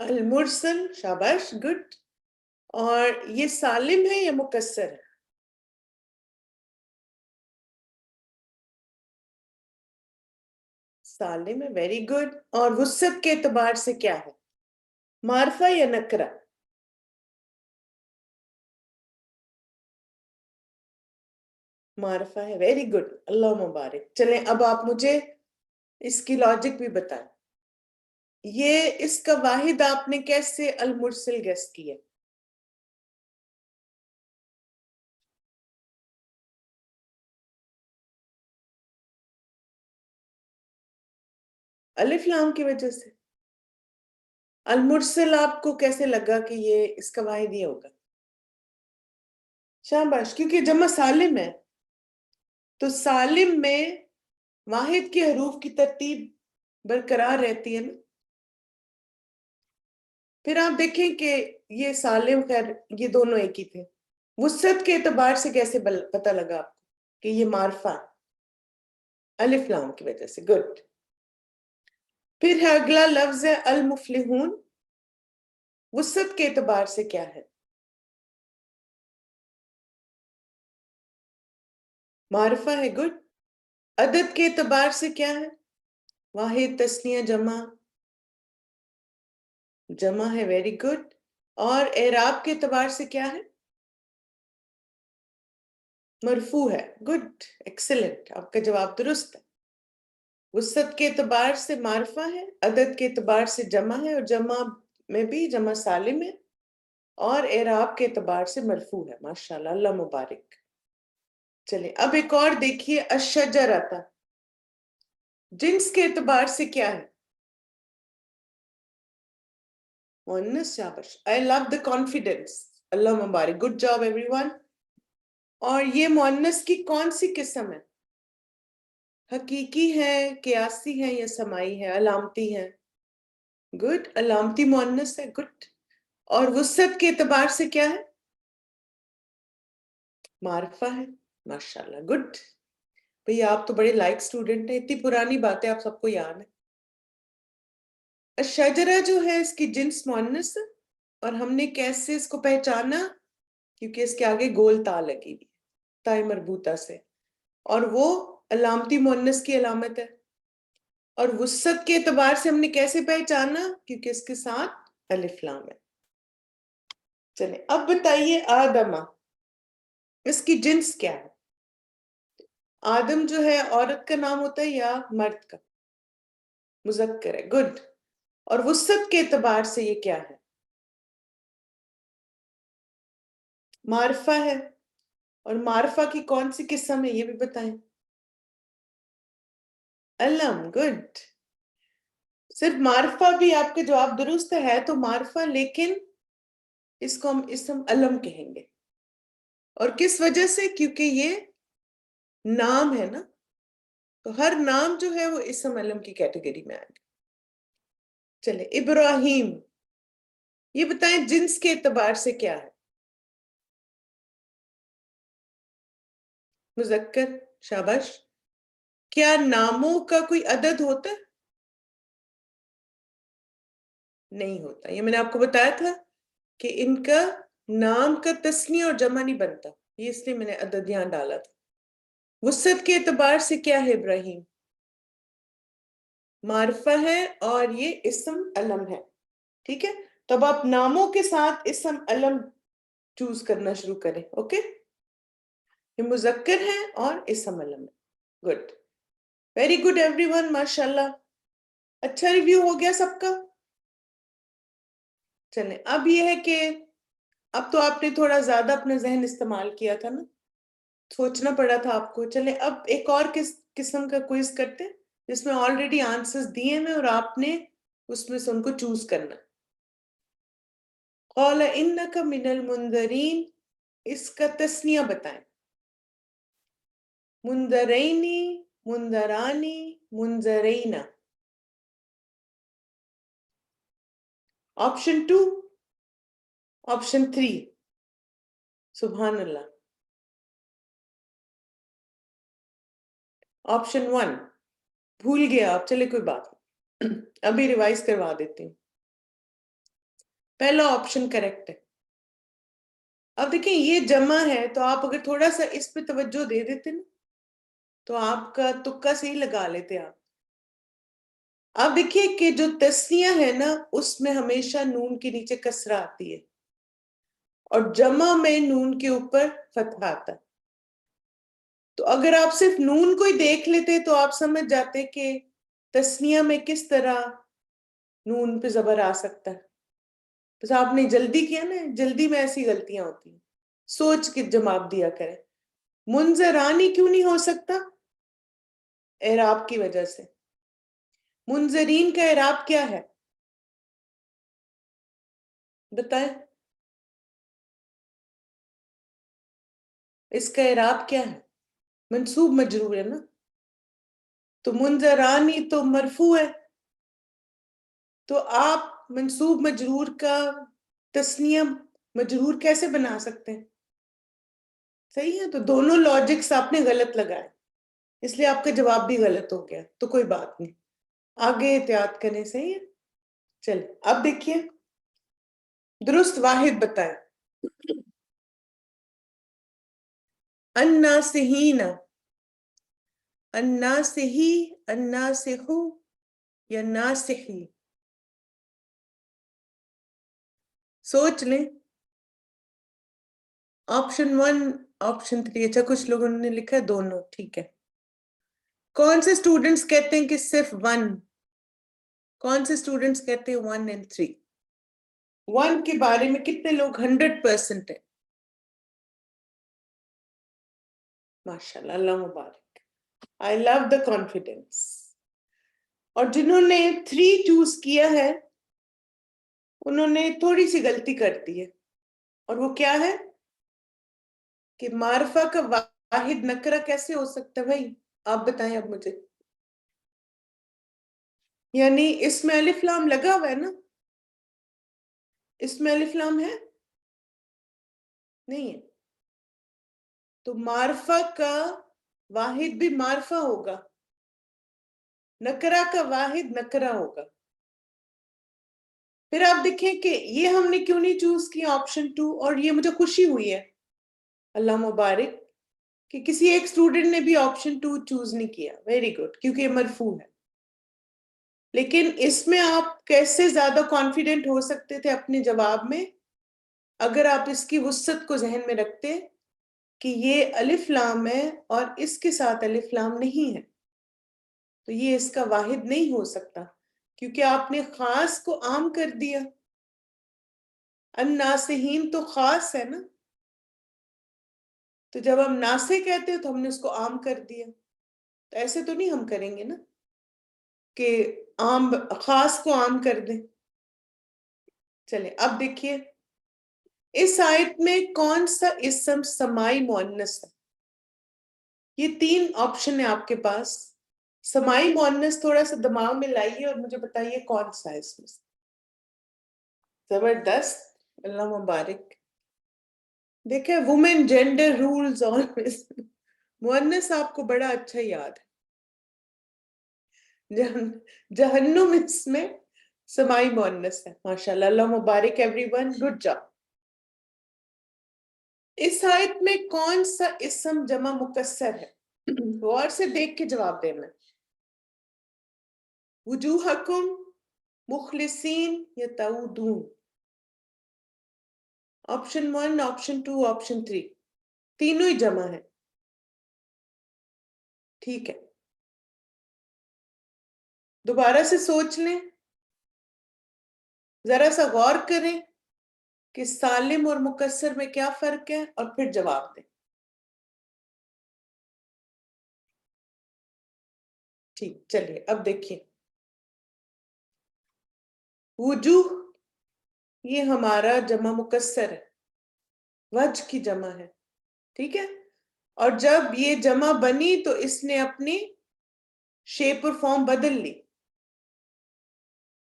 المرسل، شاباش، گڈ. اور یہ سالم ہے یا مکسر ہے؟ سالم ہے، ویری گڈ. اور وسعت کے اعتبار سے کیا ہے؟ معرفہ یا نکرہ؟ معرفہ ہے، ویری گڈ، اللہ مبارک. چلیں اب آپ مجھے اس کی لاجک بھی بتائیں. یہ اس کا واحد آپ نے کیسے المرسل گیس کیا؟ الف لام کی وجہ سے. المرسل آپ کو کیسے لگا کہ یہ اس کا واحد یہ ہوگا؟ شاباش، کیونکہ جمع سالم ہے تو سالم میں واحد کے حروف کی ترتیب برقرار رہتی ہے نا. پھر آپ دیکھیں کہ یہ سالم، خیر یہ دونوں ایک ہی تھے. وسعت کے اعتبار سے کیسے پتہ لگا آپ کو کہ یہ معرفہ؟ الف لام کی وجہ سے، گڈ. پھر ہے اگلا لفظ ہے المفلحون. وسعت کے اعتبار سے کیا ہے؟ معرفہ ہے، گڈ. عدد کے اعتبار سے کیا ہے؟ واحد، تثنیہ، جمع؟ جمع ہے، ویری گڈ. اور اعراب کے اعتبار سے کیا ہے؟ مرفوع ہے، گڈ، ایکسلنٹ، آپ کا جواب درست ہے. وسعت کے اعتبار سے معرفہ ہے، عدد کے اعتبار سے جمع ہے، اور جمع میں بھی جمع سالم ہے، اور اعراب کے اعتبار سے مرفوع ہے. ماشاءاللہ، اللہ مبارک. چلیں اب ایک اور دیکھیے، الشجرۃ. جنس کے اعتبار سے کیا ہے؟ مؤنث، شاباش، I love the confidence. Allah Mubarak, good job every one. اور یہ مؤنث کی کون سی قسم ہے؟ حقیقی ہے، قیاسی ہے، یا سمائی ہے، علامتی ہے؟ گڈ، علامتی مؤنث ہے، گڈ. اور وسعت کے اعتبار سے کیا ہے؟ معرفہ ہے، ماشاءاللہ، گڈ. بھئی آپ تو بڑے لائک اسٹوڈنٹ ہیں، اتنی پرانی باتیں آپ سب کو یاد ہیں. الشجرہ جو ہے اس کی جنس مؤنث ہے، اور ہم نے کیسے اس کو پہچانا؟ کیونکہ اس کے آگے گول تا لگی ہوئی، تائے مربوطہ سے، اور وہ علامتی مؤنث کی علامت ہے. اور وسعت کے اعتبار سے ہم نے کیسے پہچانا؟ کیونکہ اس کے ساتھ الف لام ہے. چلیں اب بتائیے، آدمہ، اس کی جنس کیا ہے؟ آدم جو ہے عورت کا نام ہوتا ہے یا مرد کا؟ مذکر ہے، گڈ. اور وسعت کے اعتبار سے یہ کیا ہے؟ معرفہ ہے. اور معرفہ کی کون سی قسم ہے یہ بھی بتائیں. علم، گڈ. صرف معرفہ بھی آپ کے جواب درست ہے تو معرفہ، لیکن اس کو ہم اسم علم کہیں گے. اور کس وجہ سے؟ کیونکہ یہ نام ہے نا، تو ہر نام جو ہے وہ اسم علم کی کیٹیگری میں آئے گا. چلے ابراہیم، یہ بتائیں جنس کے اعتبار سے کیا ہے؟ مذکر، شاباش. کیا ناموں کا کوئی عدد ہوتا ہے؟ نہیں ہوتا. یہ میں نے آپ کو بتایا تھا کہ ان کا نام کا تثنیہ اور جمع نہیں بنتا، یہ اس لیے میں نے عدد یہاں ڈالا تھا. وسعت کے اعتبار سے کیا ہے ابراہیم؟ معرفہ ہے، اور یہ اسم علم ہے. ٹھیک ہے، تو اب آپ ناموں کے ساتھ اسم علم چوز کرنا شروع کریں. اوکے، یہ مذکر ہے اور اسم علم ہے. Good, very good every one, ماشاء اللہ. اچھا ریویو ہو گیا سب کا. چلیں اب یہ ہے کہ اب تو آپ نے تھوڑا زیادہ اپنا ذہن استعمال کیا تھا نا، سوچنا پڑا تھا آپ کو. چلیں اب ایک اور قسم کا کوئز کرتے ہیں جس میں آلریڈی آنسرز دیے ہیں اور آپ نے اس میں سے ان کو چوز کرنا. قال انک من المنذرین، اس کا تثنیہ بتائیں. منذرینی، منذرانی، منذرین. Option 2، option 3. سبحان اللہ. آپشن 1 بھول گیا آپ، چلے کوئی بات نہیں، ابھی ریوائز کروا دیتے ہیں. پہلا آپشن کریکٹ ہے. اب دیکھیں یہ جمع ہے تو آپ اگر تھوڑا سا اس پہ توجہ دے دیتے نا تو آپ کا تکا صحیح لگا لیتے آپ. آپ دیکھیے کہ جو تسنیہ ہے نا اس میں ہمیشہ نون کے نیچے کسرہ آتی ہے اور جمع میں نون کے اوپر فتح آتا ہے. تو اگر آپ صرف نون کو ہی دیکھ لیتے تو آپ سمجھ جاتے کہ تسنیہ میں کس طرح نون پہ زبر آ سکتا ہے. بس آپ نے جلدی کیا نا, جلدی میں ایسی غلطیاں ہوتی ہیں. سوچ کے جواب دیا کریں. منظرانی کیوں نہیں ہو سکتا؟ اعراب کی وجہ سے. منظرین کا اعراب کیا ہے بتائیں؟ اس کا اعراب کیا ہے؟ منصوب مجرور ہے نا. تو منظرانی تو مرفوع ہے, تو آپ منصوب مجرور کا تثنیہ مجرور کیسے بنا سکتے ہیں؟ صحیح ہے. تو دونوں لاجکس آپ نے غلط لگائے, اس لیے آپ کا جواب بھی غلط ہو گیا. تو کوئی بات نہیں, آگے احتیاط کریں. صحیح ہے. چلیں اب دیکھیے درست واحد بتائیں. الناسہین, الناسہی, الناسہو یا ناسہی؟ سوچ لیں. Option 1, option 3. اچھا کچھ لوگوں نے لکھا ہے دونوں. ٹھیک ہے. کون سے اسٹوڈنٹس کہتے ہیں کہ صرف 1؟ کون سے اسٹوڈنٹس کہتے ہیں 1 and 3؟ 1 کے بارے میں کتنے لوگ 100% ہیں؟ ماشاءاللہ, اللہ مبارک. I love the confidence. اور جنہوں نے 3 چوز کیا ہے انہوں نے تھوڑی سی غلطی کر دی ہے, اور وہ کیا ہے کہ معرفہ کا واحد نکرہ کیسے ہو سکتا ہے بھائی؟ آپ بتائیں اب مجھے. یعنی اس میں الف لام لگا ہوا ہے نا, اس میں الف لام ہے نہیں ہے, تو معرفہ کا واحد بھی معرفہ ہوگا, نکرہ کا واحد نکرہ ہوگا. پھر آپ دیکھیں کہ یہ ہم نے کیوں نہیں چوز کیا آپشن 2, اور یہ مجھے خوشی ہوئی ہے, اللہ مبارک, کہ کسی ایک اسٹوڈنٹ نے بھی آپشن 2 چوز نہیں کیا. ویری گڈ, کیونکہ یہ مرفوع ہے. لیکن اس میں آپ کیسے زیادہ کانفیڈنٹ ہو سکتے تھے اپنے جواب میں اگر آپ اس کی وسعت کو ذہن میں رکھتے کہ یہ الف لام ہے اور اس کے ساتھ الف لام نہیں ہے, تو یہ اس کا واحد نہیں ہو سکتا, کیونکہ آپ نے خاص کو عام کر دیا. الناسہین تو خاص ہے نا, تو جب ہم ناسے کہتے ہیں تو ہم نے اس کو عام کر دیا. تو ایسے تو نہیں ہم کریں گے نا کہ عام خاص کو عام کر دیں. چلیں اب دیکھیے اس آیت میں کون سا اسم سمائی مؤنث ہے. یہ 3 آپشن ہے آپ کے پاس. سمائی مؤنث تھوڑا سا دماغ میں لائیے اور مجھے بتائیے کون سا ہے اس میں. زبردست, اللہ مبارک. دیکھیں وومن جینڈر رولز آلویز. مؤنث آپ کو بڑا اچھا یاد ہے. جہنم اس میں سمائی مؤنث ہے. ماشاءاللہ, اللہ مبارک ایوری ون, گڈ جاب. اس آیت میں کون سا اسم جمع مکسر ہے؟ غور سے دیکھ کے جواب دینا. وجوہکم, مخلصین یا تعودون؟ آپشن 1, آپشن 2, آپشن 3, تینوں ہی جمع ہے. ٹھیک ہے, دوبارہ سے سوچ لیں, ذرا سا غور کریں کہ سالم اور مکسر میں کیا فرق ہے اور پھر جواب دیں. ٹھیک, چلیے اب دیکھیے. وجوہ یہ ہمارا جمع مکسر ہے, وجہ کی جمع ہے. ٹھیک ہے, اور جب یہ جمع بنی تو اس نے اپنی شیپ اور فارم بدل لی.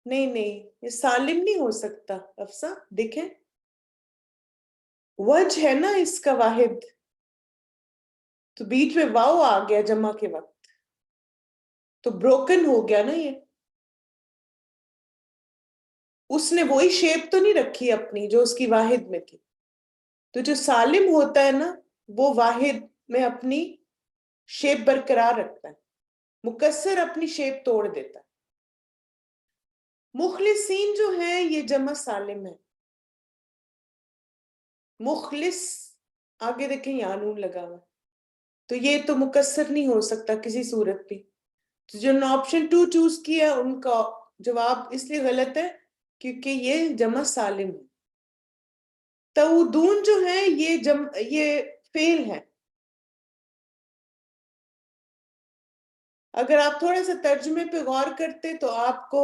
نہیں یہ سالم نہیں ہو سکتا افسا. دیکھیں وجہ ہے نا اس کا واحد, تو بیچ میں واو آ گیا جمع کے وقت, تو بروکن ہو گیا نا یہ. اس نے وہی شیپ تو نہیں رکھی اپنی جو اس کی واحد میں تھی. تو جو سالم ہوتا ہے نا وہ واحد میں اپنی شیپ برقرار رکھتا ہے، مکسر اپنی شیپ توڑ دیتا ہے. مخلصین جو ہے یہ جمع سالم ہے. مخلص آگے دیکھیں یاں نون لگا ہوا، تو یہ تو مکسر نہیں ہو سکتا کسی صورت بھی. تو جو آپشن 2 چوز کیا ان کا جواب اس لیے غلط ہے کیونکہ یہ جمع سالم ہے. تعودون جو ہے یہ فعل ہے. اگر آپ تھوڑا سا ترجمے پہ غور کرتے تو آپ کو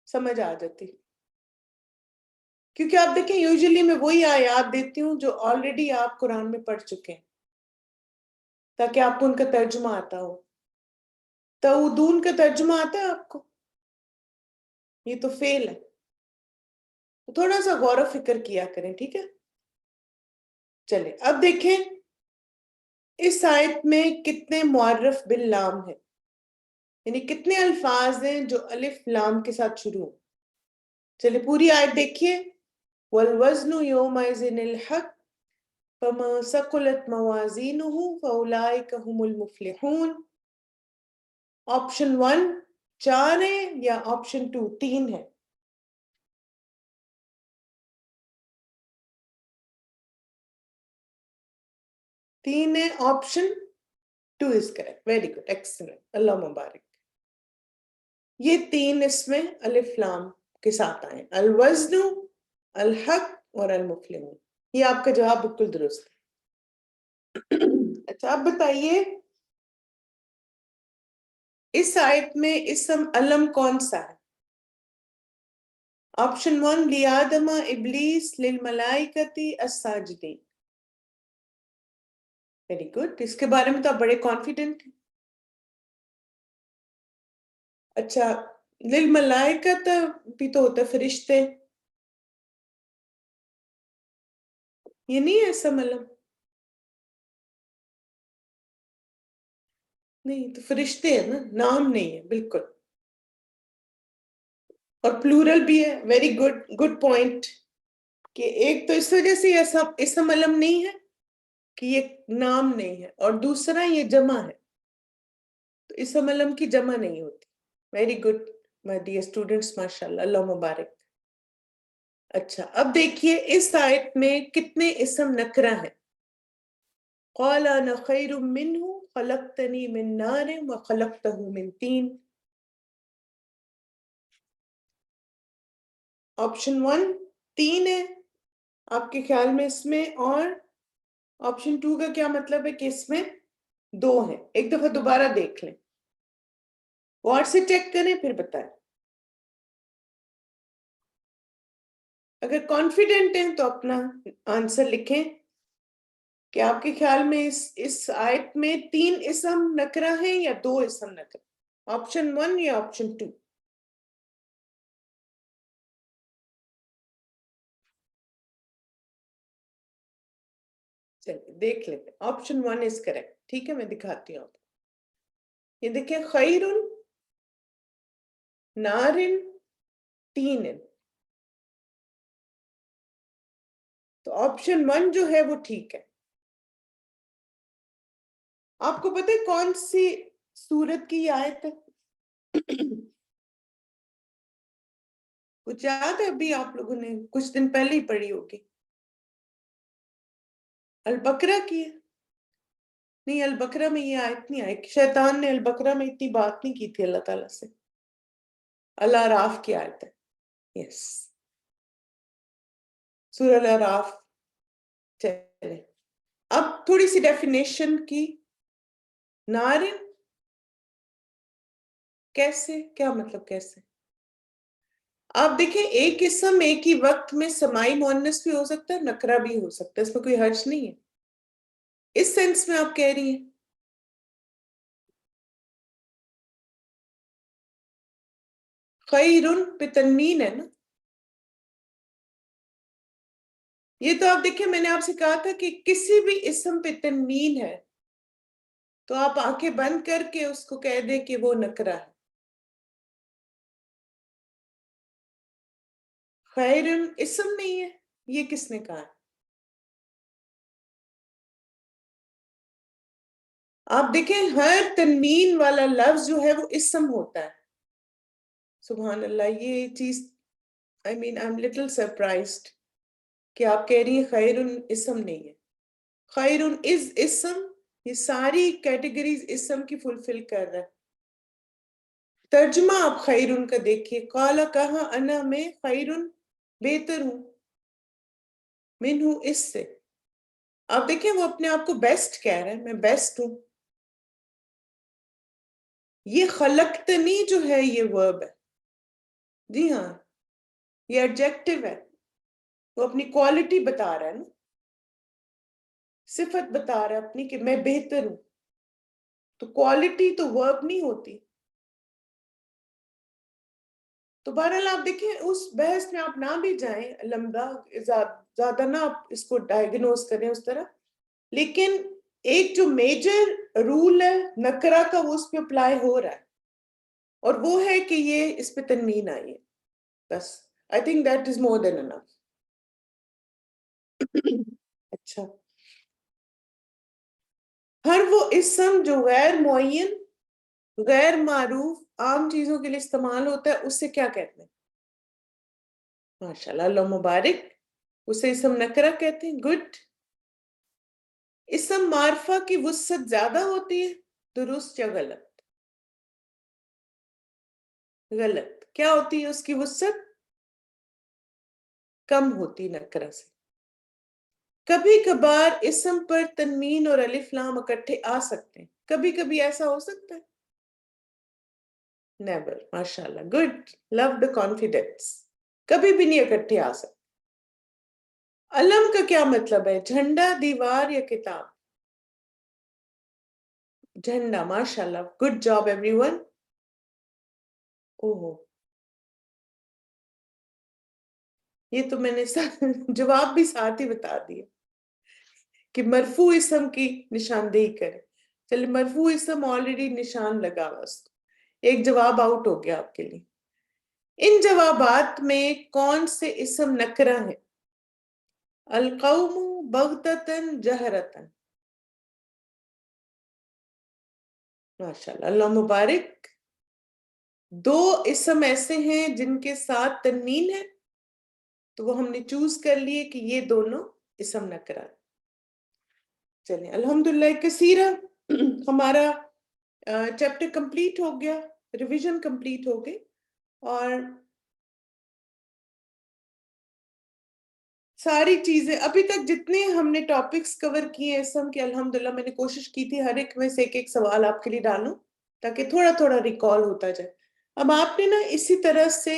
سمجھ آ جاتی، کیونکہ آپ دیکھیں یوزلی میں وہی آیات دیتی ہوں جو آلریڈی آپ قرآن میں پڑھ چکے ہیں تاکہ آپ کو ان کا ترجمہ آتا ہو. تعودون کا ترجمہ آتا ہے آپ کو؟ یہ تو فعل ہے، تو تھوڑا سا غور و فکر کیا کریں، ٹھیک ہے. چلے اب دیکھیں اس آیت میں کتنے معرف باللام ہیں، یعنی کتنے الفاظ ہیں جو الف لام کے ساتھ شروع ہوں. چلے پوری آیت دیکھیے. والوزن یومئذ الحق فمن ثقلت موازینہ فاولئک هم المفلحون. آپشن 1 4 ہے یا آپشن 2 3 ہے؟ تین ہے. Option 2 is correct. Very good, excellent, اللہ مبارک. یہ تین اس میں الف لام کے ساتھ آئے، الوزن، الحق اور المفلحون. یہ آپ کا جواب بالکل درست ہے. اچھا اب بتائیے اس آیت میں اسم علم کون سا ہے؟ آپشن 1 لیادم ابلیس للملائکۃ الساجدین. ویری گڈ، اس کے بارے میں تو آپ بڑے کانفیڈنٹ ہیں. اچھا للملائکۃ بھی تو ہوتا ہے فرشتے، یہ نہیں ہے اسم علم؟ نہیں تو فرشتے ہیں نا، نام نہیں ہے. بالکل، اور پلورل بھی ہے. Very good, good point. کہ ایک تو اس وجہ سے یہ اسم علم نہیں ہے کہ یہ نام نہیں ہے، اور دوسرا یہ جمع ہے تو اسم علم کی جمع نہیں ہوتی. Very good my dear students, ماشاء اللہ، اللہ مبارک. اچھا اب دیکھیے اس آیت میں کتنے اسم نکرہ ہیں. قال انا خیر منہ خلقتنی من نار وخلقتہ من طین. آپشن 1 3 ہے آپ کے خیال میں اس میں، اور آپشن 2 کا کیا مطلب ہے کہ اس میں 2 ہیں؟ ایک دفعہ دوبارہ دیکھ لیں، غور سے چیک کریں پھر بتائیں. اگر کانفیڈنٹ ہیں تو اپنا آنسر لکھیں کہ آپ کے خیال میں اس آیت میں 3 اسم نکرہ ہیں یا 2 اسم نکرہ. آپشن 1 یا آپشن 2؟ چلیے دیکھ لیتے. Option 1 is correct. ٹھیک ہے میں دکھاتی ہوں. یہ دیکھیں خیر، نار، تین. تو آپشن 1 جو ہے وہ ٹھیک ہے. آپ کو پتہ ہے کون سی سورت کی آیت ہے؟ کچھ یاد ہے؟ ابھی آپ لوگوں نے کچھ دن پہلے ہی پڑھی ہوگی. البقرہ کی ہے؟ نہیں، البقرہ میں یہ آیت نہیں آئی. شیطان نے البقرہ میں اتنی بات نہیں کی تھی اللہ تعالیٰ سے. الاعراف کی آیت ہے. یس، سورہ الاعراف. چلے اب تھوڑی سی ڈیفینیشن کی. نارن کیسے، کیا مطلب کیسے؟ آپ دیکھیں ایک اسم ایک ہی وقت میں سمائی مؤنث بھی ہو سکتا ہے، نکرہ بھی ہو سکتا ہے، اس میں کوئی حرج نہیں ہے. اس سینس میں آپ کہہ رہی ہیں. خیرن پہ تنوین ہے نا. یہ تو آپ دیکھیں میں نے آپ سے کہا تھا کہ کسی بھی اسم پہ تنوین ہے تو آپ آنکھیں بند کر کے اس کو کہہ دیں کہ وہ نکرہ ہے. خیرن اسم نہیں ہے، یہ کس نے کہا ہے؟ آپ دیکھیں ہر تنوین والا لفظ جو ہے وہ اسم ہوتا ہے. سبحان اللہ، یہ چیز I mean I'm little surprised کہ آپ کہہ رہی ہیں خیرن اسم نہیں ہے. خیرن از اسم، یہ ساری کیٹیگریز اسم کی فلفل کر رہا ہے. ترجمہ آپ خیرن کا دیکھیے، قال کہا انا میں خیرن بہتر ہوں، من ہوں اس سے. آپ دیکھیں وہ اپنے آپ کو بیسٹ کہہ رہے ہیں، میں بیسٹ ہوں. یہ خلقتنی جو ہے یہ ورب ہے، جی ہاں یہ ایڈجیکٹو ہے، وہ اپنی کوالٹی بتا رہا ہے نا، صفت بتا رہا ہے اپنی کہ میں بہتر ہوں. تو کوالٹی تو ورب نہیں ہوتی. تو بہرحال آپ دیکھیں اس بحث میں آپ نہ بھی جائیں لمبا، زیادہ نہ آپ اس کو ڈائگنوز کریں اس طرح، لیکن ایک جو میجر رول ہے نکرہ کا وہ اس پہ اپلائی ہو رہا ہے، اور وہ ہے کہ یہ اس پہ تنوین آئی ہے. بس I think that is more than enough. اچھا، ہر وہ اسم جو غیر معین، غیر معروف، عام چیزوں کے لیے استعمال ہوتا ہے اس سے کیا کہتے ہیں؟ ماشاءاللہ، اللہ مبارک، اسے اسم نکرہ کہتے ہیں. گڈ. اسم معرفہ کی وسعت زیادہ ہوتی ہے، درست یا غلط؟ غلط. کیا ہوتی ہے اس کی وسعت؟ کم ہوتی نکرہ سے. کبھی کبھار اسم پر تنوین اور الف لام اکٹھے آ سکتے ہیں، کبھی کبھی ایسا ہو سکتا ہے؟ نیور. ماشاءاللہ، گڈ. Love the confidence. کبھی بھی نہیں اکٹھے آ سکتے. علم کا کیا مطلب ہے؟ جھنڈا، دیوار یا کتاب؟ جھنڈا. ماشاءاللہ، گڈ جاب ایوری ون. اوہ، یہ تو میں نے جواب بھی ساتھ ہی بتا دیا کہ مرفوع اسم کی نشاندہی کرے. چلے، مرفوع اسم آلریڈی نشان لگا ہوا اس کو. ایک جواب آؤٹ ہو گیا آپ کے لیے. ان جوابات میں کون سے اسم نکرہ ہیں؟ القوم بغتتاً جہرتاً. ماشاءاللہ، اللہ مبارک. دو اسم ایسے ہیں جن کے ساتھ تنوین ہے، تو وہ ہم نے چوز کر لیے کہ یہ دونوں اسم نکرہ. چلیں الحمدللہ کثیرہ، ہمارا چیپٹر کمپلیٹ ہو گیا، ریویژن کمپلیٹ ہو گئی. اور ساری چیزیں ابھی تک جتنے ہم نے ٹاپکس کور کیے اسم کے، الحمدللہ میں نے کوشش کی تھی ہر ایک میں سے ایک ایک سوال آپ کے لیے ڈالوں تاکہ تھوڑا تھوڑا ریکال ہوتا جائے. اب آپ نے نا اسی طرح سے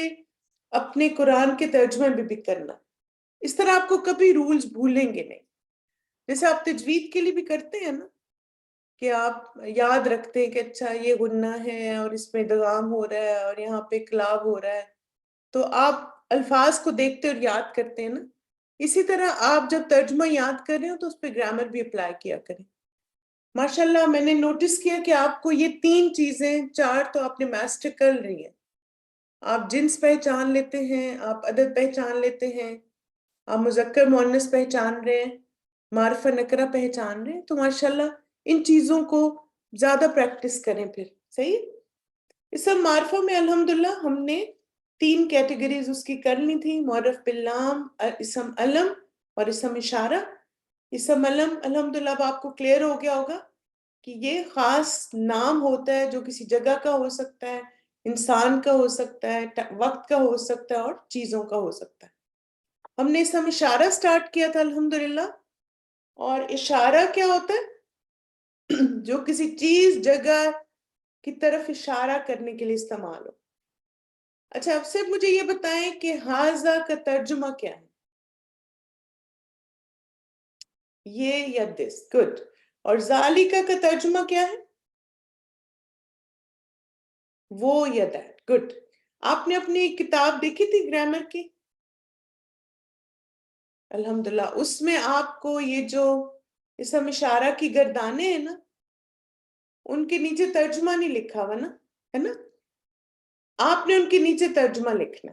اپنے قرآن کے ترجمے بھی کرنا، اس طرح آپ کو کبھی رولز بھولیں گے نہیں. جیسے آپ تجوید کے لیے بھی کرتے ہیں نا کہ آپ یاد رکھتے ہیں کہ اچھا یہ غنہ ہے اور اس میں ادغام ہو رہا ہے اور یہاں پہ اقلاب ہو رہا ہے، تو آپ الفاظ کو دیکھتے اور یاد کرتے ہیں نا. اسی طرح آپ جب ترجمہ یاد کر رہے ہو تو اس پہ گرامر بھی اپلائی کیا کریں. ماشاءاللہ میں نے نوٹس کیا کہ آپ کو یہ تین چیزیں، چار تو آپ نے میسٹر کر رہی ہیں. آپ جنس پہچان لیتے ہیں، آپ عدد پہچان لیتے ہیں، آپ مذکر مؤنث پہچان رہے ہیں، معرفہ نکرہ پہچان رہے ہیں. تو ماشاءاللہ ان چیزوں کو زیادہ پریکٹس کریں پھر. صحیح. اسم معرفہ میں الحمدللہ ہم نے تین کیٹیگریز اس کی کر لی تھی، معرف باللام، اسم علم اور اسم اشارہ. اسم علم الحمدللہ اب آپ کو کلیئر ہو گیا ہوگا کہ یہ خاص نام ہوتا ہے جو کسی جگہ کا ہو سکتا ہے، انسان کا ہو سکتا ہے، وقت کا ہو سکتا ہے اور چیزوں کا ہو سکتا ہے. ہم نے اسم اشارہ سٹارٹ کیا تھا الحمدللہ. اور اشارہ کیا ہوتا ہے؟ جو کسی چیز، جگہ کی طرف اشارہ کرنے کے لیے استعمال ہو. اچھا اب سے مجھے یہ بتائیں کہ ہاذا کا ترجمہ کیا ہے؟ یہ یا دس. گڈ. اور ذالکا کا ترجمہ کیا ہے؟ وہ یا دیٹ. گڈ. آپ نے اپنی کتاب دیکھی تھی گرامر کی؟ الحمدللہ اس میں آپ کو یہ جو اسم اشارہ کی گردانے ہیں نا، ان کے نیچے ترجمہ نہیں لکھا ہوا نا، ہے نا؟ آپ نے ان کے نیچے ترجمہ لکھنا.